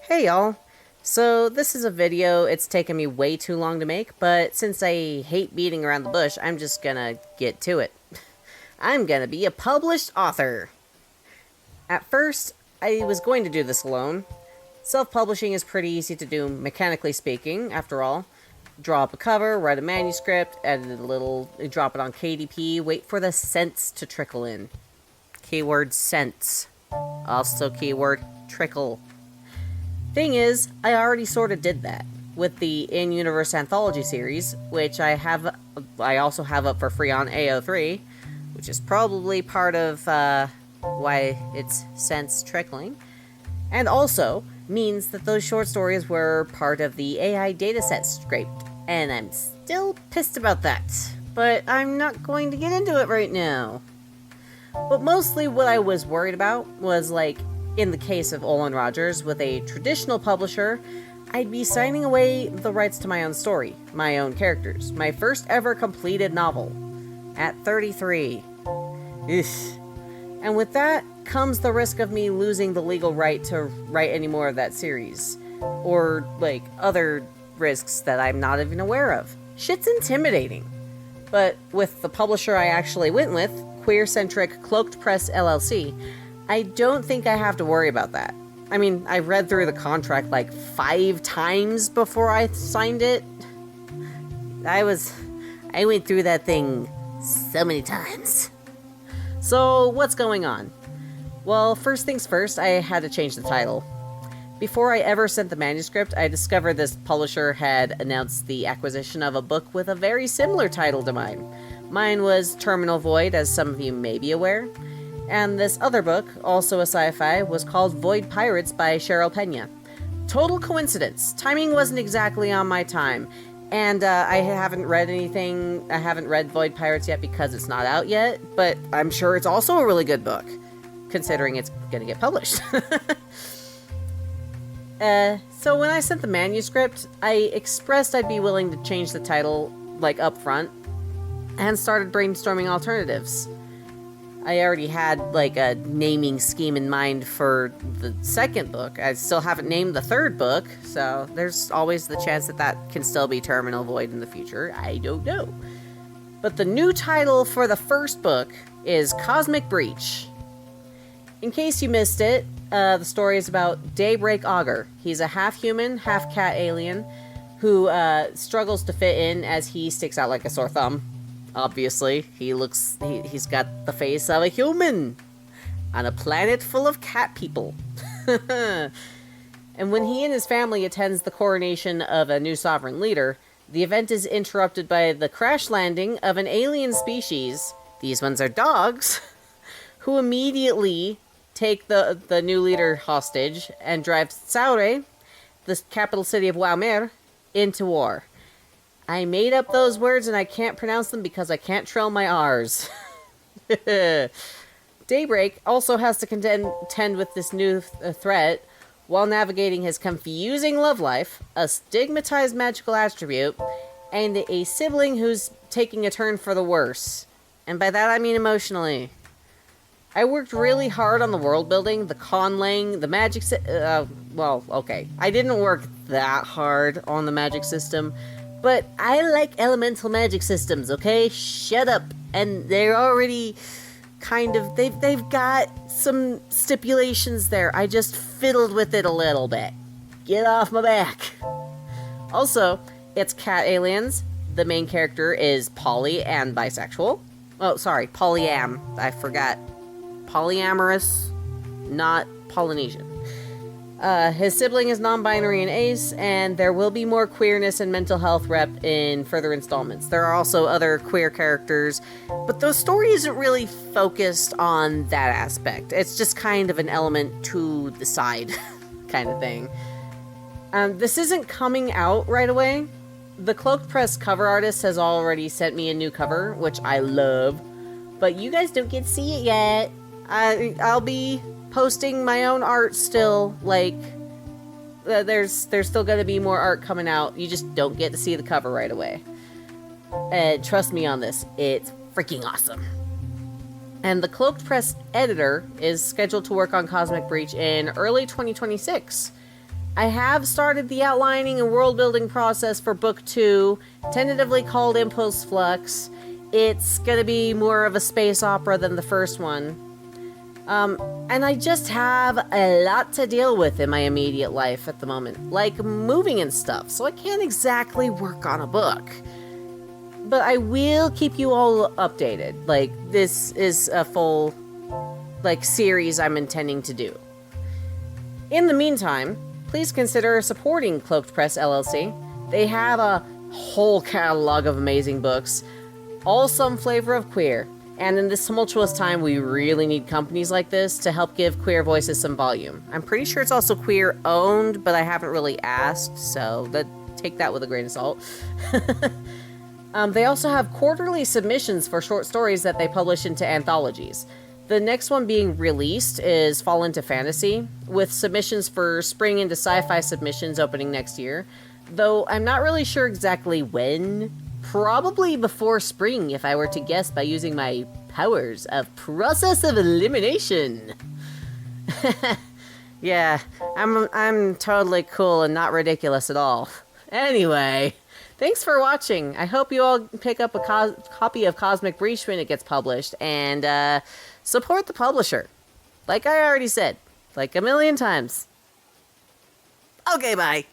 Hey y'all! So this is a video, it's taken me way too long to make, but since I hate beating around the bush, I'm just gonna get to it. I'm gonna be a published author! At first, I was going to do this alone. Self-publishing is pretty easy to do, mechanically speaking, after all. Draw up a cover, write a manuscript, edit a little, drop it on KDP, wait for the cents to trickle in. Keyword cents. Also keyword trickle. Thing is, I already sort of did that with the in-universe anthology series, which I also have up for free on AO3, which is probably part of why it's since trickling, and also means that those short stories were part of the AI dataset scraped, and I'm still pissed about that, but I'm not going to get into it right now. But mostly what I was worried about was, like, in the case of Olin Rogers, with a traditional publisher, I'd be signing away the rights to my own story, my own characters, my first ever completed novel, at 33. Ugh. And with that comes the risk of me losing the legal right to write any more of that series, or, like, other risks that I'm not even aware of. Shit's intimidating. But with the publisher I actually went with, queer-centric Cloaked Press LLC, I don't think I have to worry about that. I mean, I read through the contract like 5 times before I signed it. I went through that thing so many times. So, what's going on? Well, first things first, I had to change the title. Before I ever sent the manuscript, I discovered this publisher had announced the acquisition of a book with a very similar title to mine. Mine was Terminal Void, as some of you may be aware. And this other book, also a sci-fi, was called Void Pirates by Cheryl Pena. Total coincidence. Timing wasn't exactly on my time. And I haven't read Void Pirates yet because it's not out yet, but I'm sure it's also a really good book, considering it's gonna get published. So when I sent the manuscript, I expressed I'd be willing to change the title, like, up front, and started brainstorming alternatives. I already had, like, a naming scheme in mind for the second book. I still haven't named the third book, so there's always the chance that that can still be Terminal Void in the future. I don't know. But the new title for the first book is Cosmic Breach. In case you missed it, the story is about Daybreak Augur. He's a half-human, half-cat alien who struggles to fit in as he sticks out like a sore thumb. Obviously, he's got the face of a human on a planet full of cat people. And when he and his family attends the coronation of a new sovereign leader, the event is interrupted by the crash landing of an alien species, these ones are dogs, who immediately take the new leader hostage and drive Saure, the capital city of Waumer, into war. I made up those words and I can't pronounce them because I can't trail my R's. Daybreak also has to contend with this new threat while navigating his confusing love life, a stigmatized magical attribute, and a sibling who's taking a turn for the worse. And by that I mean emotionally. I worked really hard on the world building, the con laying, the magic well, okay. I didn't work that hard on the magic system, but I like elemental magic systems, okay? Shut up. And they're already kind of, they've got some stipulations there. I just fiddled with it a little bit. Get off my back. Also, it's cat aliens. The main character is poly and bisexual. Oh, sorry, polyam. I forgot. Polyamorous, not Polynesian. His sibling is non-binary and ace, and there will be more queerness and mental health rep in further installments. There are also other queer characters, but the story isn't really focused on that aspect. It's just kind of an element to the side kind of thing. This isn't coming out right away. The Cloaked Press cover artist has already sent me a new cover, which I love, but you guys don't get to see it yet. I'll be posting my own art still, like, there's still gonna be more art coming out, you just don't get to see the cover right away. And trust me on this, it's freaking awesome. And the Cloaked Press editor is scheduled to work on Cosmic Breach in early 2026. I have started the outlining and world building process for book 2, tentatively called Impulse Flux. It's gonna be more of a space opera than the first one. And I just have a lot to deal with in my immediate life at the moment, like moving and stuff, so I can't exactly work on a book. But I will keep you all updated. Like, this is a full, like, series I'm intending to do. In the meantime, please consider supporting Cloaked Press LLC. They have a whole catalog of amazing books, all some flavor of queer. And in this tumultuous time, we really need companies like this to help give queer voices some volume. I'm pretty sure it's also queer owned, but I haven't really asked, so take that with a grain of salt. They also have quarterly submissions for short stories that they publish into anthologies. The next one being released is Fall Into Fantasy, with submissions for spring into sci-fi submissions opening next year, though I'm not really sure exactly when. Probably before spring, if I were to guess by using my powers of process of elimination. Yeah, I'm totally cool and not ridiculous at all. Anyway, thanks for watching. I hope you all pick up a copy of Cosmic Breach when it gets published, and support the publisher. Like I already said, like a million times. Okay, bye.